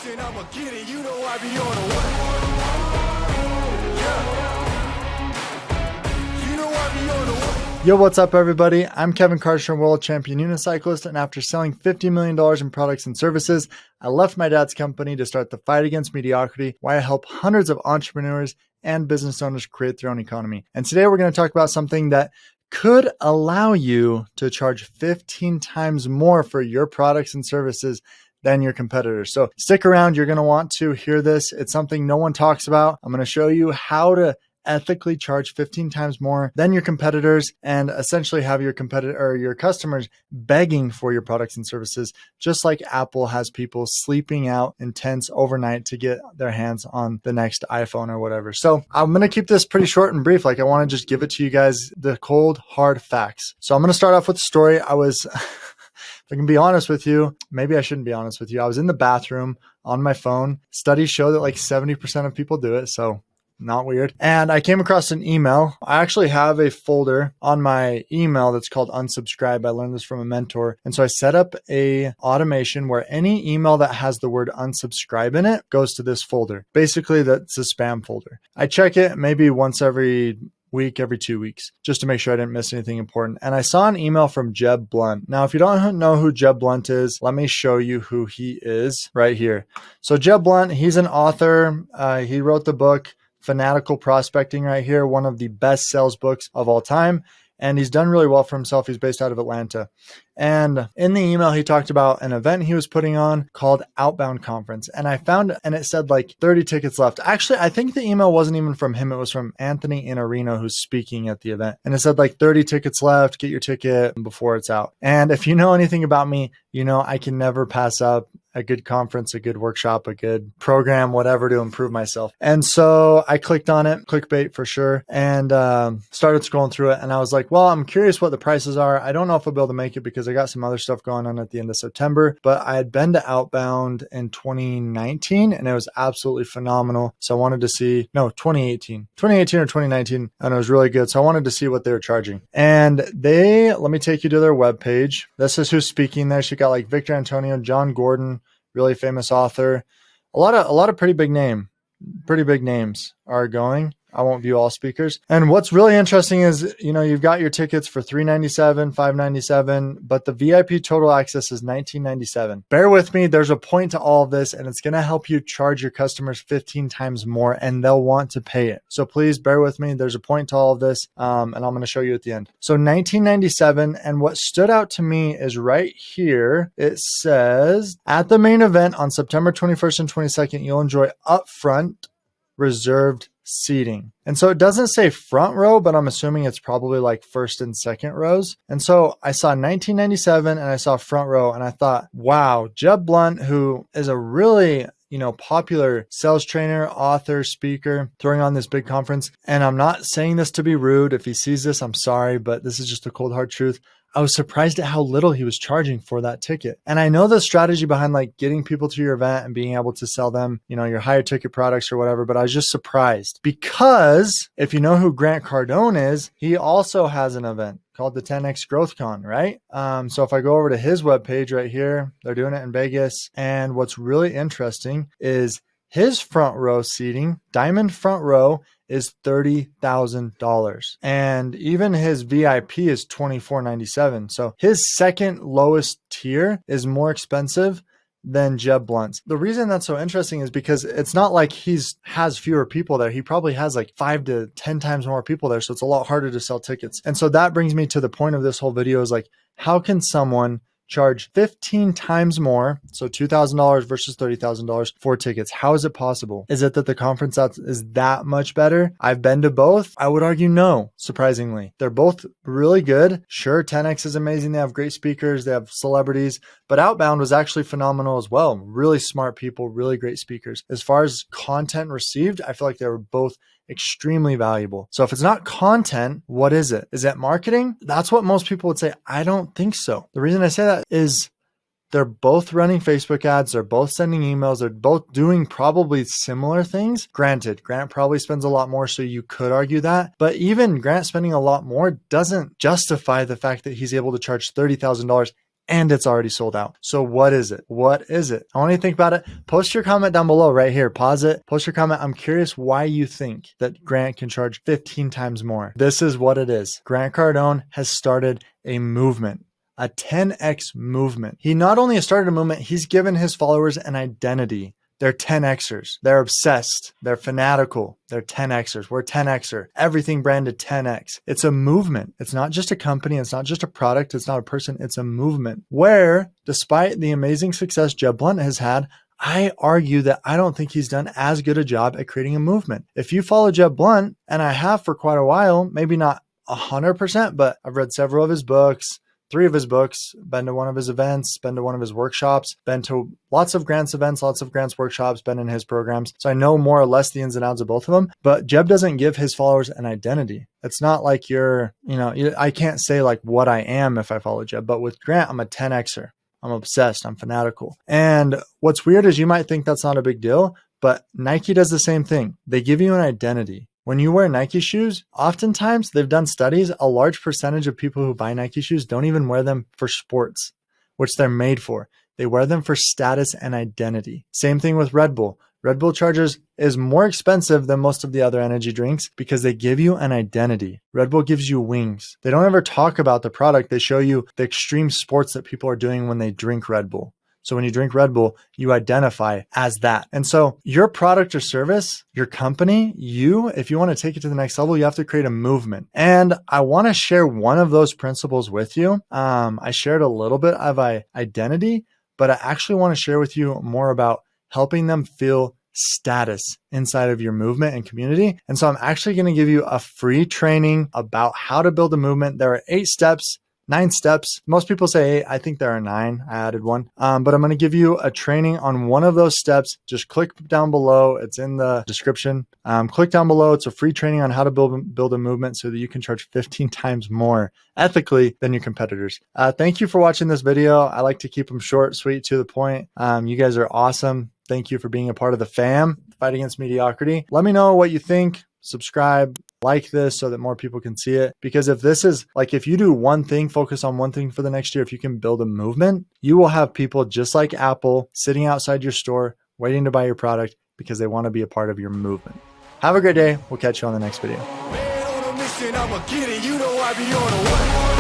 and I'ma get it. You know I be on the way. Yeah. You know I be on the way. Yo, what's up everybody? I'm Kevin Kartchner, world champion unicyclist, and after selling $50 million in products and services, I left my dad's company to start the Fight Against Mediocrity, where I help hundreds of entrepreneurs and business owners create their own economy. And today we're going to talk about something that could allow you to charge 15 times more for your products and services than your competitors. So stick around. You're going to want to hear this. It's something no one talks about. I'm going to show you how to ethically charge 15 times more than your competitors and essentially have your competitor or your customers begging for your products and services, just like Apple has people sleeping out in tents overnight to get their hands on the next iPhone or whatever. So I'm going to keep this pretty short and brief. Like, I want to just give it to you guys, the cold, hard facts. So I'm going to start off with the story. I was if I can be honest with you, maybe I shouldn't be honest with you. I was in the bathroom on my phone. Studies show that like 70% of people do it. So not weird. And I came across an email. I actually have a folder on my email that's called unsubscribe. I learned this from a mentor. And so I set up a automation where any email that has the word unsubscribe in it goes to this folder. Basically, that's a spam folder. I check it maybe once every week, every 2 weeks, just to make sure I didn't miss anything important. And I saw an email from Jeb Blunt. Now, if you don't know who Jeb Blunt is, let me show you who he is right here. So Jeb Blunt, he's an author. He wrote the book Fanatical Prospecting right here, one of the best sales books of all time. And he's done really well for himself. He's based out of Atlanta. And in the email, he talked about an event he was putting on called Outbound Conference. And I found, and it said like 30 tickets left. Actually, I think the email wasn't even from him. It was from Anthony Iannarino, who's speaking at the event. And it said like 30 tickets left, get your ticket before it's out. And if you know anything about me, you know I can never pass up a good conference, a good workshop, a good program, whatever, to improve myself. And so I clicked on it, clickbait for sure, and started scrolling through it. And I was like, well, I'm curious what the prices are. I don't know if I'll be able to make it because I got some other stuff going on at the end of September, but I had been to Outbound in 2019 and it was absolutely phenomenal. So I wanted to see, no, 2018 or 2019, and it was really good. So I wanted to see what they were charging. And let me take you to their webpage. This is who's speaking there. She got like Victor Antonio, John Gordon, really famous author. A lot of pretty big names are going. I won't view all speakers. And what's really interesting is, you know, you've got your tickets for $397, $597, but the VIP total access is $1997. Bear with me. There's a point to all of this, and it's going to help you charge your customers 15 times more, and they'll want to pay it. So please bear with me. There's a point to all of this, and I'm going to show you at the end. So $1997, and what stood out to me is right here. It says, at the main event on September 21st and 22nd, you'll enjoy upfront reserved seating. And so it doesn't say front row, but I'm assuming it's probably like first and second rows. And so I saw 1997 and I saw front row, and I thought, wow, Jeb Blunt, who is a really, you know, popular sales trainer, author, speaker, throwing on this big conference. And I'm not saying this to be rude. If he sees this, I'm sorry, but this is just a cold hard truth. I was surprised at how little he was charging for that ticket. And I know the strategy behind like getting people to your event and being able to sell them, you know, your higher ticket products or whatever, but I was just surprised because if you know who Grant Cardone is, he also has an event called the 10X Growth Con, right? So if I go over to his webpage right here, they're doing it in Vegas. And what's really interesting is his front row seating, diamond front row, is $30,000. And even his VIP is $2497. So his second lowest tier is more expensive than Jeb Blunt's. The reason that's so interesting is because it's not like has fewer people there. He probably has like 5 to 10 times more people there. So it's a lot harder to sell tickets. And so that brings me to the point of this whole video is like, how can someone charge 15 times more, so $2,000 versus $30,000 for tickets? How is it possible? Is it that the conference is that much better? I've been to both. I would argue no, surprisingly. They're both really good. Sure, 10X is amazing. They have great speakers. They have celebrities, but Outbound was actually phenomenal as well. Really smart people, really great speakers. As far as content received, I feel like they were both extremely valuable. So if it's not content, what is it? Is it marketing? That's what most people would say. I don't think so. The reason I say that is they're both running Facebook ads. They're both sending emails. They're both doing probably similar things. Granted, Grant probably spends a lot more, so you could argue that. But even Grant spending a lot more doesn't justify the fact that he's able to charge $30,000 and it's already sold out. So what is it? What is it? I want you to think about it. Post your comment down below right here. Pause it. Post your comment. I'm curious why you think that Grant can charge 15 times more. This is what it is. Grant Cardone has started a movement. A 10x movement. He not only has started a movement, he's given his followers an identity. They're 10xers. They're obsessed. They're fanatical. They're 10xers. We're 10xer. Everything branded 10x. It's a movement. It's not just a company. It's not just a product. It's not a person. It's a movement where, despite the amazing success Jeb Blunt has had, I argue that I don't think he's done as good a job at creating a movement. If you follow Jeb Blunt, and I have for quite a while, maybe not 100%, but I've read several of his books, 3 of his books, been to one of his events, been to one of his workshops, been to lots of Grant's events, lots of Grant's workshops, been in his programs. So I know more or less the ins and outs of both of them, but Jeb doesn't give his followers an identity. It's not like I can't say like what I am if I follow Jeb, but with Grant, I'm a 10xer. I'm obsessed. I'm fanatical. And what's weird is you might think that's not a big deal, but Nike does the same thing. They give you an identity. When you wear Nike shoes, oftentimes they've done studies, a large percentage of people who buy Nike shoes don't even wear them for sports, which they're made for. They wear them for status and identity. Same thing with Red Bull. Red Bull Chargers is more expensive than most of the other energy drinks because they give you an identity. Red Bull gives you wings. They don't ever talk about the product. They show you the extreme sports that people are doing when they drink Red Bull. So when you drink Red Bull, you identify as that. And so your product or service, your company, if you want to take it to the next level, you have to create a movement. And I want to share one of those principles with you. I shared a little bit of identity, but I actually want to share with you more about helping them feel status inside of your movement and community. And so I'm actually going to give you a free training about how to build a movement. There are 8 steps. 9 steps. Most people say 8. I think there are 9. I added 1. But I'm going to give you a training on one of those steps. Just click down below. It's in the description. Click down below. It's a free training on how to build a movement so that you can charge 15 times more ethically than your competitors. Thank you for watching this video. I like to keep them short, sweet, to the point. You guys are awesome. Thank you for being a part of the fam, Fight Against Mediocrity. Let me know what you think. Subscribe, like this so that more people can see it. Because if you do one thing, focus on one thing for the next year, if you can build a movement, you will have people just like Apple sitting outside your store waiting to buy your product because they want to be a part of your movement. Have a great day. We'll catch you on the next video. Man on a mission, I'ma get it. You know I be on a what?